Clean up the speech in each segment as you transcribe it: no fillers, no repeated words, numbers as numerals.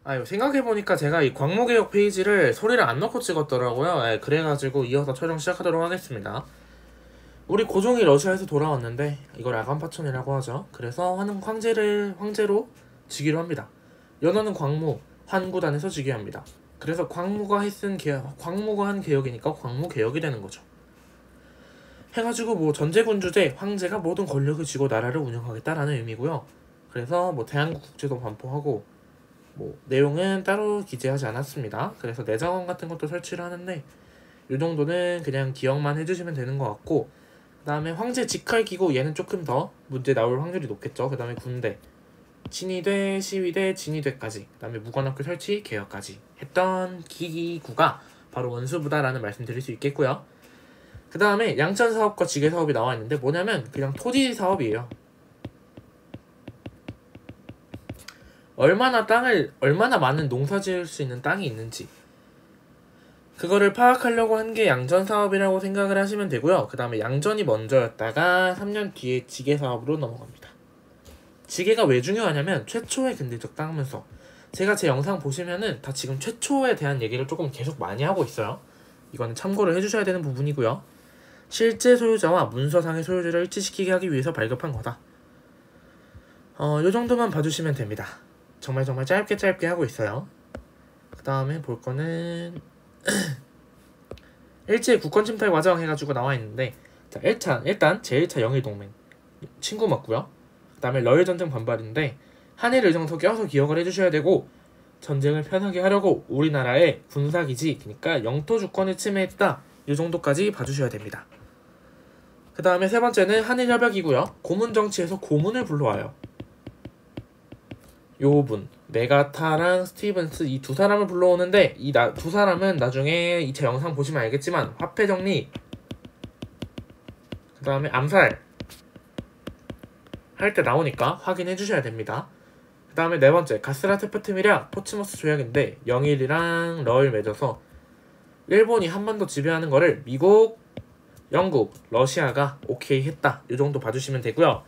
생각해보니까 제가 이 광무개혁 페이지를 소리를 안 넣고 찍었더라고요. 그래가지고 이어서 촬영 시작하도록 하겠습니다. 우리 고종이 러시아에서 돌아왔는데 이걸 아간파천이라고 하죠. 그래서 하는 황제로 즉위로 합니다. 연호는 광무, 환구단에서 즉위합니다. 그래서 광무가 한 개혁이니까 광무개혁이 되는 거죠. 해가지고 뭐 전제군주제 황제가 모든 권력을 쥐고 나라를 운영하겠다라는 의미고요. 그래서 뭐 대한국 국제도 반포하고 뭐 내용은 따로 기재하지 않았습니다. 그래서 내장원 같은 것도 설치를 하는데 이 정도는 그냥 기억만 해주시면 되는 것 같고, 그 다음에 황제 직할기구 얘는 조금 더 문제 나올 확률이 높겠죠. 그 다음에 군대, 친위대, 시위대, 진위대까지, 그 다음에 무관학교 설치, 개혁까지 했던 기구가 바로 원수부다라는 말씀 드릴 수 있겠고요. 그 다음에 양천사업과 지게사업이 나와 있는데 뭐냐면 그냥 토지 사업이에요. 얼마나 많은 농사 지을 수 있는 땅이 있는지 그거를 파악하려고 한 게 양전사업이라고 생각을 하시면 되고요. 그 다음에 양전이 먼저였다가 3년 뒤에 지게사업으로 넘어갑니다. 지게가 왜 중요하냐면 최초의 근대적 땅 문서, 제가 제 영상 보시면은 다 지금 최초에 대한 얘기를 조금 계속 많이 하고 있어요. 이거는 참고를 해주셔야 되는 부분이고요. 실제 소유자와 문서상의 소유자를 일치시키게 하기 위해서 발급한 거다. 요 정도만 봐주시면 됩니다. 정말 짧게 하고 있어요. 그 다음에 볼 거는 일제 국권 침탈 과정 해가지고 나와 있는데, 자, 일단 제1차 영일동맹 친구 맞고요. 그 다음에 러일 전쟁 반발인데 한일 의정서 껴서 기억을 해주셔야 되고, 전쟁을 편하게 하려고 우리나라의 군사기지, 그러니까 영토 주권을 침해했다, 이 정도까지 봐주셔야 됩니다. 그 다음에 세 번째는 한일협약이고요. 고문 정치에서 고문을 불러와요. 요분 메가타랑 스티븐스 이 두 사람을 불러오는데 이 두 사람은 나중에 제 영상 보시면 알겠지만 화폐 정리, 그 다음에 암살 할 때 나오니까 확인해 주셔야 됩니다. 그 다음에 네 번째 가스라테프트미랴 포츠머스 조약인데 영일이랑 러일 맺어서 일본이 한반도 지배하는 거를 미국, 영국, 러시아가 오케이 했다, 이 정도 봐주시면 되고요.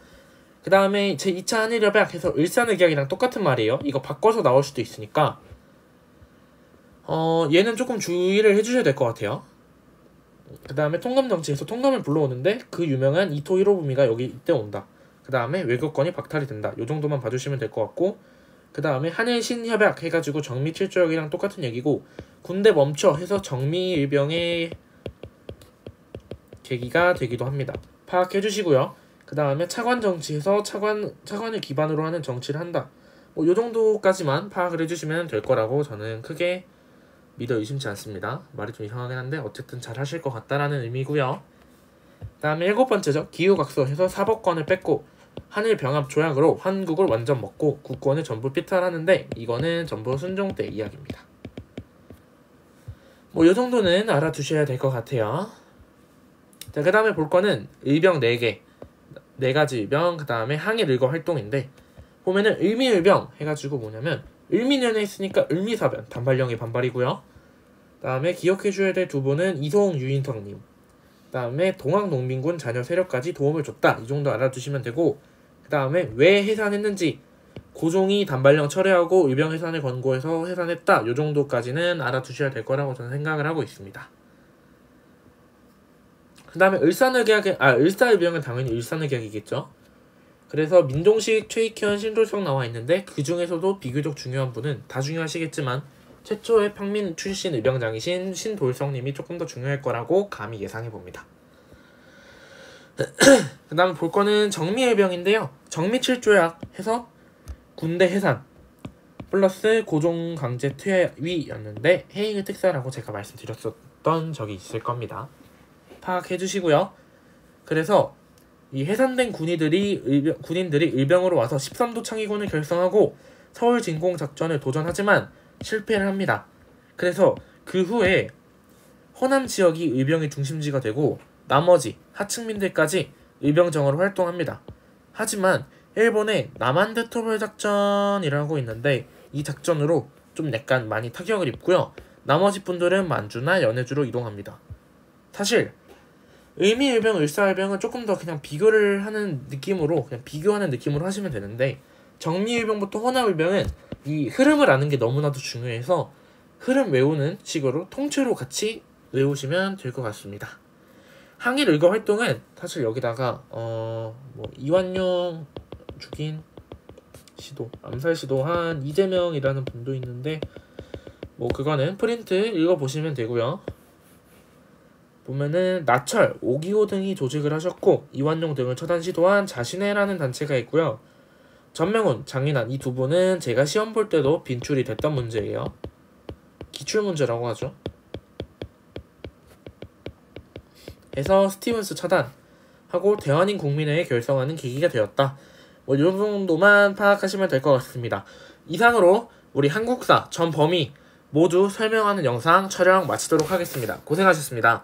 그 다음에 제 2차 한일협약 해서 을사늑약이랑 똑같은 말이에요. 이거 바꿔서 나올 수도 있으니까 얘는 조금 주의를 해주셔야 될 것 같아요. 그 다음에 통감정치에서 통감을 불러오는데 그 유명한 이토 히로부미가 여기 이때 온다. 그 다음에 외교권이 박탈이 된다. 요 정도만 봐주시면 될 것 같고, 그 다음에 한일 신협약 해가지고 정미 7조약이랑 똑같은 얘기고, 군대 멈춰 해서 정미일병의 계기가 되기도 합니다. 파악해 주시고요. 그 다음에 차관 정치에서 차관을 기반으로 하는 정치를 한다. 뭐 요 정도까지만 파악을 해주시면 될 거라고 저는 크게 믿어 의심치 않습니다. 말이 좀 이상하긴 한데 어쨌든 잘 하실 것 같다라는 의미고요. 그 다음에 7번째죠. 기후각서에서 사법권을 뺏고 한일 병합 조약으로 한국을 완전 먹고 국권을 전부 피탈하는데 이거는 전부 순종 때 이야기입니다. 뭐 요 정도는 알아두셔야 될 것 같아요. 자, 그 다음에 볼 거는 의병 4개, 4가지 의병, 그 다음에 항일 의거 활동인데 보면은 을미을병 해가지고 뭐냐면 을미년에 있으니까 을미사변, 단발령의 반발이고요. 그 다음에 기억해줘야 될 두 분은 이소홍, 유인성님, 그 다음에 동학농민군 자녀 세력까지 도움을 줬다, 이 정도 알아두시면 되고, 그 다음에 왜 해산했는지, 고종이 단발령 철회하고 의병 해산을 권고해서 해산했다, 이 정도까지는 알아두셔야 될 거라고 저는 생각을 하고 있습니다. 그 다음에 을사의병은 당연히 을사늑약이겠죠. 그래서 민종식, 최익현, 신돌성 나와 있는데 그 중에서도 비교적 중요한 분은 다 중요하시겠지만 최초의 평민 출신 의병장이신 신돌성님이 조금 더 중요할 거라고 감히 예상해봅니다. 그 다음에 볼 거는 정미의병인데요. 정미 7조약 해서 군대 해산 플러스 고종 강제 퇴위였는데 해잉의 특사라고 제가 말씀드렸었던 적이 있을 겁니다. 파악해 주시고요. 그래서 이 해산된 군인들이 의병으로 와서 13도 창의군을 결성하고 서울 진공 작전을 도전하지만 실패를 합니다. 그래서 그 후에 호남 지역이 의병의 중심지가 되고 나머지 하층민들까지 의병정으로 활동합니다. 하지만 일본의 남한대토벌 작전이라고 있는데 이 작전으로 좀 약간 많이 타격을 입고요. 나머지 분들은 만주나 연해주로 이동합니다. 사실 의미일병, 을사일병은 조금 더 그냥 비교하는 느낌으로 하시면 되는데 정미일병부터 호남일병은 이 흐름을 아는 게 너무나도 중요해서 흐름 외우는 식으로 통째로 같이 외우시면 될 것 같습니다. 항일 의거 활동은 사실 여기다가 이완용 죽인 시도, 암살 시도 한 이재명이라는 분도 있는데 뭐 그거는 프린트 읽어보시면 되고요. 보면은 나철, 5.25 등이 조직을 하셨고 이완용 등을 처단 시도한 자신해라는 단체가 있고요. 전명훈, 장인환 이 두 분은 제가 시험 볼 때도 빈출이 됐던 문제예요. 기출문제라고 하죠. 해서 스티븐스 처단하고 대한인 국민회에 결성하는 계기가 되었다. 뭐 이 정도만 파악하시면 될 것 같습니다. 이상으로 우리 한국사 전 범위 모두 설명하는 영상 촬영 마치도록 하겠습니다. 고생하셨습니다.